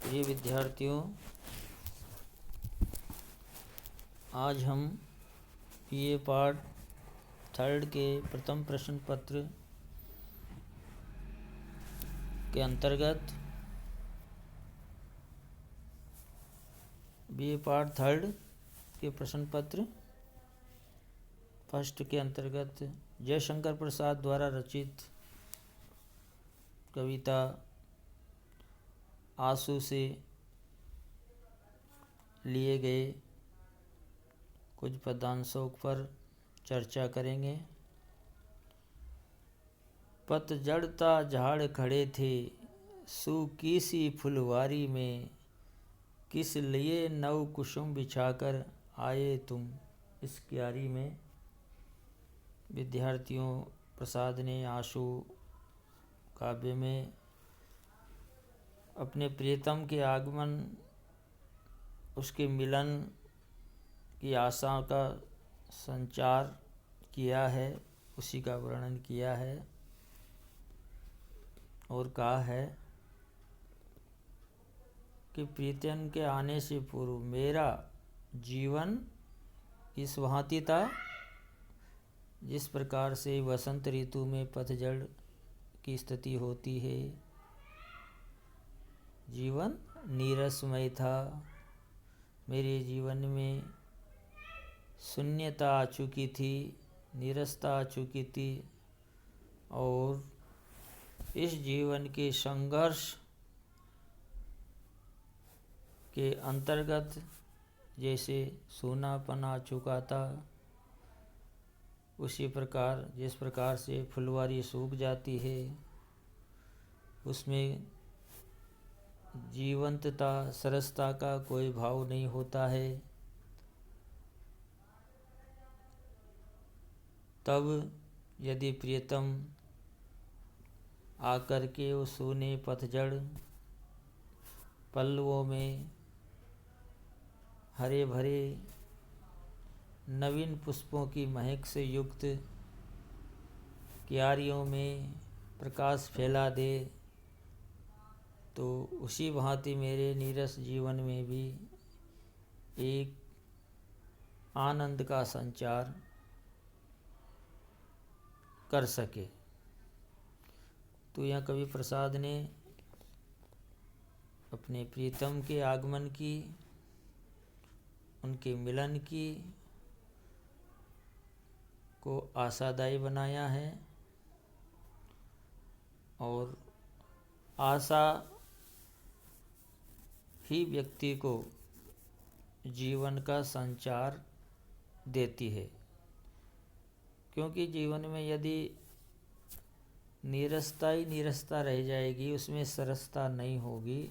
प्रिय विद्यार्थियों, आज हम ये पार्ट थर्ड के प्रथम प्रश्न पत्र के अंतर्गत बीए पार्ट थर्ड के प्रश्न पत्र फर्स्ट के अंतर्गत जयशंकर प्रसाद द्वारा रचित कविता आंसू से लिए गए कुछ पदांशों पर चर्चा करेंगे। पतझड़ता झाड़ खड़े थे सूखी सी फुलवारी में, किस लिए नव कुसुम बिछाकर आए तुम इस क्यारी में। विद्यार्थियों, प्रसाद ने आंसू काव्य में अपने प्रियतम के आगमन, उसके मिलन की आशा का संचार किया है, उसी का वर्णन किया है और कहा है कि प्रीतम के आने से पूर्व मेरा जीवन इस भांति था जिस प्रकार से वसंत ऋतु में पतझड़ की स्थिति होती है। जीवन नीरसमय था, मेरे जीवन में शून्यता आ चुकी थी, नीरसता आ चुकी थी और इस जीवन के संघर्ष के अंतर्गत जैसे सूनापन आ चुका था, उसी प्रकार जिस प्रकार से फुलवारी सूख जाती है, उसमें जीवंतता सरसता का कोई भाव नहीं होता है। तब यदि प्रियतम आकर के उस सूने पतझड़ पल्लवों में हरे भरे नवीन पुष्पों की महक से युक्त क्यारियों में प्रकाश फैला दे, तो उसी भांति मेरे नीरस जीवन में भी एक आनंद का संचार कर सके। तो यहाँ कवि प्रसाद ने अपने प्रीतम के आगमन की, उनके मिलन की को आशादायी बनाया है और आशा ही व्यक्ति को जीवन का संचार देती है, क्योंकि जीवन में यदि नीरसता ही नीरसता रह जाएगी, उसमें सरसता नहीं होगी,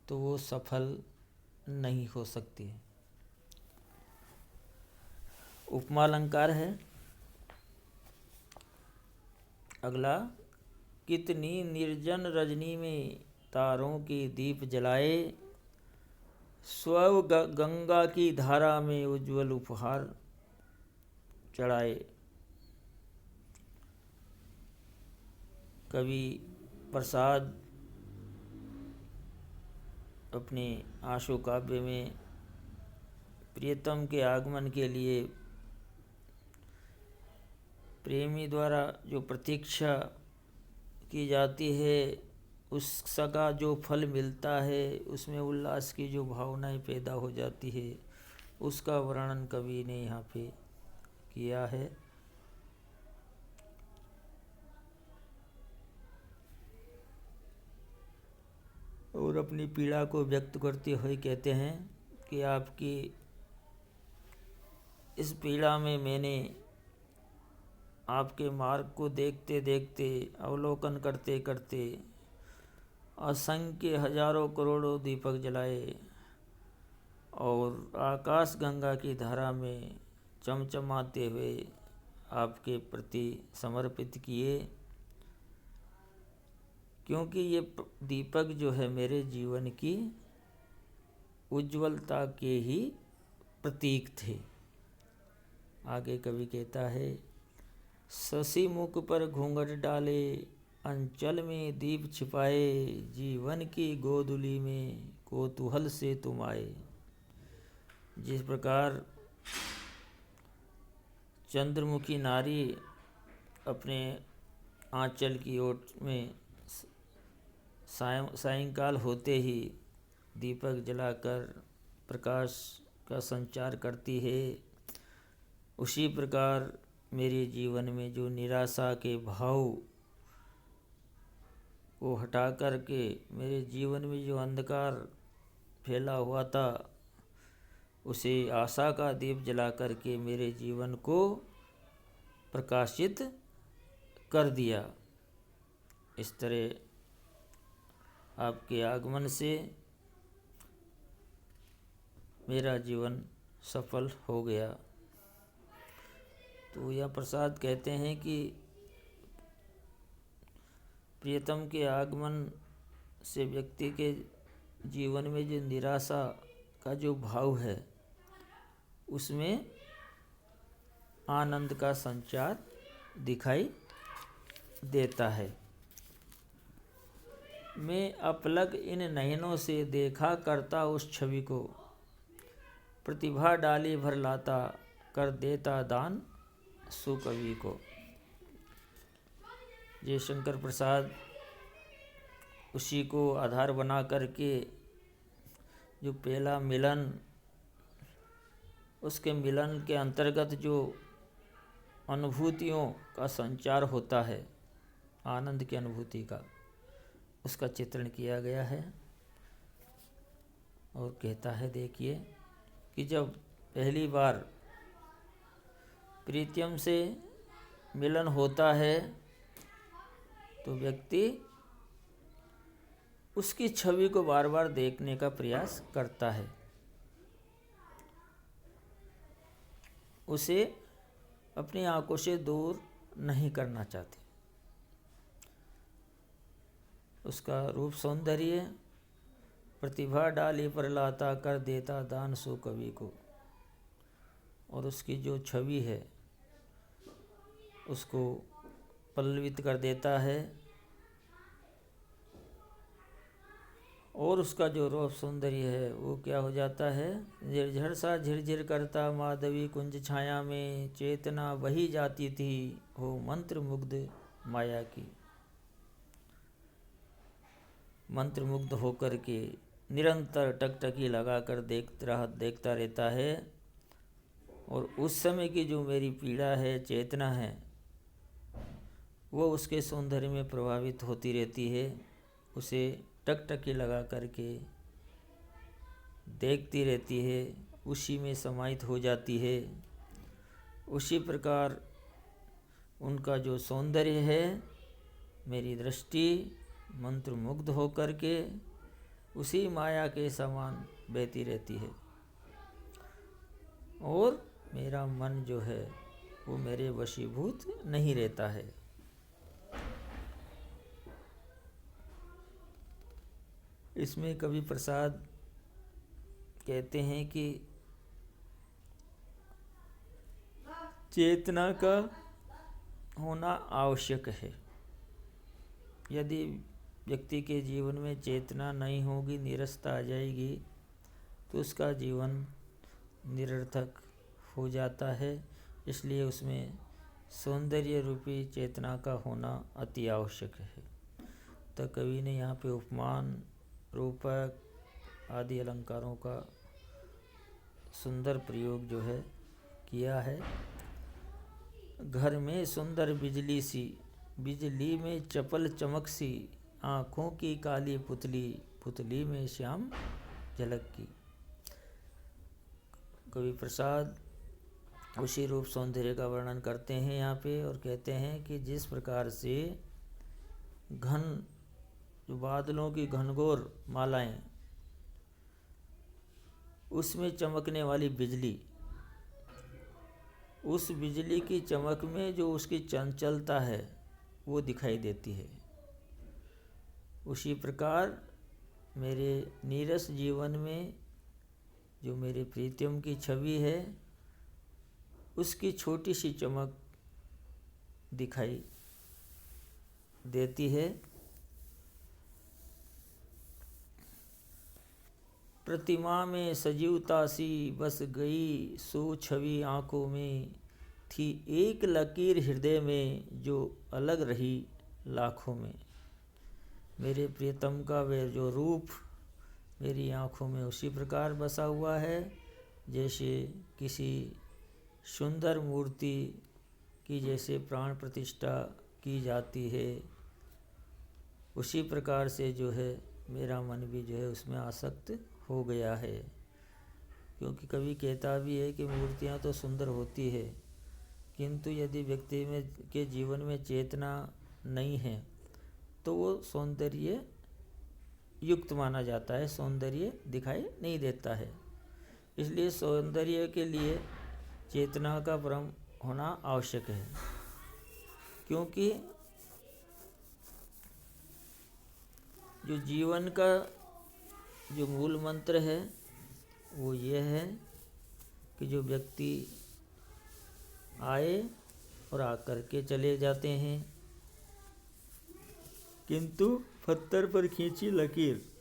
तो वो सफल नहीं हो सकती है। उपमा अलंकार है अगला। कितनी निर्जन रजनी में तारों की दीप जलाए, स्व गंगा की धारा में उज्जवल उपहार चढ़ाए। कवि प्रसाद अपने आंसू काव्य में प्रियतम के आगमन के लिए प्रेमी द्वारा जो प्रतीक्षा की जाती है, उसका जो फल मिलता है, उसमें उल्लास की जो भावनाएं पैदा हो जाती है, उसका वर्णन कवि ने यहाँ पे किया है। और अपनी पीड़ा को व्यक्त करते हुए कहते हैं कि आपकी इस पीड़ा में मैंने आपके मार्ग को देखते देखते, अवलोकन करते करते असंख्य हजारों करोड़ों दीपक जलाए और आकाश गंगा की धारा में चमचमाते हुए आपके प्रति समर्पित किए, क्योंकि ये दीपक जो है मेरे जीवन की उज्ज्वलता के ही प्रतीक थे। आगे कवि कहता है, शशि मुख पर घूंघट डाले अंचल में दीप छिपाए, जीवन की गोधुली में कौतूहल से तुम आए। जिस प्रकार चंद्रमुखी नारी अपने आंचल की ओट में सायंकाल होते ही दीपक जलाकर प्रकाश का संचार करती है, उसी प्रकार मेरे जीवन में जो निराशा के भाव को हटा कर के मेरे जीवन में जो अंधकार फैला हुआ था, उसे आशा का दीप जला कर के मेरे जीवन को प्रकाशित कर दिया। इस तरह आपके आगमन से मेरा जीवन सफल हो गया। तो यह प्रसाद कहते हैं कि प्रियतम के आगमन से व्यक्ति के जीवन में जो निराशा का जो भाव है, उसमें आनंद का संचार दिखाई देता है। मैं अपलक इन नयनों से देखा करता उस छवि को, प्रतिभा डाली भर लाता कर देता दान सुकवि को। जयशंकर प्रसाद उसी को आधार बना करके जो पहला मिलन, उसके मिलन के अंतर्गत जो अनुभूतियों का संचार होता है, आनंद की अनुभूति का, उसका चित्रण किया गया है। और कहता है, देखिए कि जब पहली बार प्रीतम से मिलन होता है तो व्यक्ति उसकी छवि को बार बार देखने का प्रयास करता है, उसे अपनी आंखों से दूर नहीं करना चाहते। उसका रूप सौंदर्य प्रतिभा डाली पर लाता कर देता दान सो कवि को, और उसकी जो छवि है उसको पल्लवित कर देता है, और उसका जो रूप सौंदर्य है वो क्या हो जाता है, झिरझर सा झिरझिर करता माधवी कुंज छाया में, चेतना वही जाती थी हो मंत्र मुग्ध माया की। मंत्र मुग्ध होकर के निरंतर टकटकी लगाकर देखता रहता है, और उस समय की जो मेरी पीड़ा है, चेतना है, वो उसके सौंदर्य में प्रभावित होती रहती है। उसे टकटकी लगा करके देखती रहती है, उसी में समाहित हो जाती है। उसी प्रकार उनका जो सौंदर्य है, मेरी दृष्टि मंत्र मुग्ध होकर के उसी माया के समान बहती रहती है, और मेरा मन जो है वो मेरे वशीभूत नहीं रहता है। इसमें कवि प्रसाद कहते हैं कि चेतना का होना आवश्यक है। यदि व्यक्ति के जीवन में चेतना नहीं होगी, नीरसता आ जाएगी, तो उसका जीवन निरर्थक हो जाता है। इसलिए उसमें सौंदर्य रूपी चेतना का होना अति आवश्यक है। तो कवि ने यहाँ पे उपमान, रूपक आदि अलंकारों का सुंदर प्रयोग जो है किया है। घर में सुंदर बिजली सी, बिजली में चपल चमक सी, आँखों की काली पुतली, पुतली में श्याम झलक की। कवि प्रसाद उसी रूप सौंदर्य का वर्णन करते हैं यहाँ पे, और कहते हैं कि जिस प्रकार से घन जो बादलों की घनघोर मालाएं, उसमें चमकने वाली बिजली, उस बिजली की चमक में जो उसकी चंचलता है वो दिखाई देती है। उसी प्रकार मेरे नीरस जीवन में जो मेरे प्रीतम की छवि है, उसकी छोटी सी चमक दिखाई देती है। प्रतिमा में सजीवता सी बस गई, सो छवि आँखों में थी एक लकीर हृदय में, जो अलग रही लाखों में। मेरे प्रियतम का वह जो रूप मेरी आँखों में उसी प्रकार बसा हुआ है, जैसे किसी सुंदर मूर्ति की जैसे प्राण प्रतिष्ठा की जाती है, उसी प्रकार से जो है मेरा मन भी जो है उसमें आसक्त हो गया है। क्योंकि कवि कहता भी है कि मूर्तियाँ तो सुंदर होती है, किंतु यदि व्यक्ति में के जीवन में चेतना नहीं है तो वो सौंदर्य युक्त माना जाता है, सौंदर्य दिखाई नहीं देता है। इसलिए सौंदर्य के लिए चेतना का भ्रम होना आवश्यक है। क्योंकि जो जीवन का जो मूल मंत्र है वो ये है कि जो व्यक्ति आए और आकर के चले जाते हैं, किंतु पत्थर पर खींची लकीर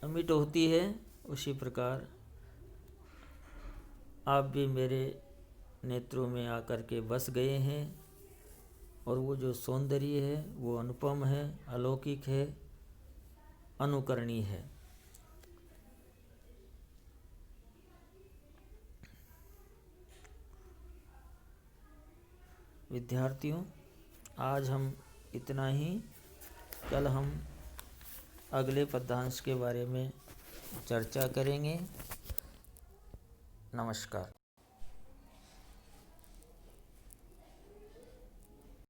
अमिट होती है, उसी प्रकार आप भी मेरे नेत्रों में आकर के बस गए हैं। और वो जो सौंदर्य है वो अनुपम है, अलौकिक है, अनुकरणीय है। विद्यार्थियों, आज हम इतना ही। कल हम अगले पद्यांश के बारे में चर्चा करेंगे। नमस्कार।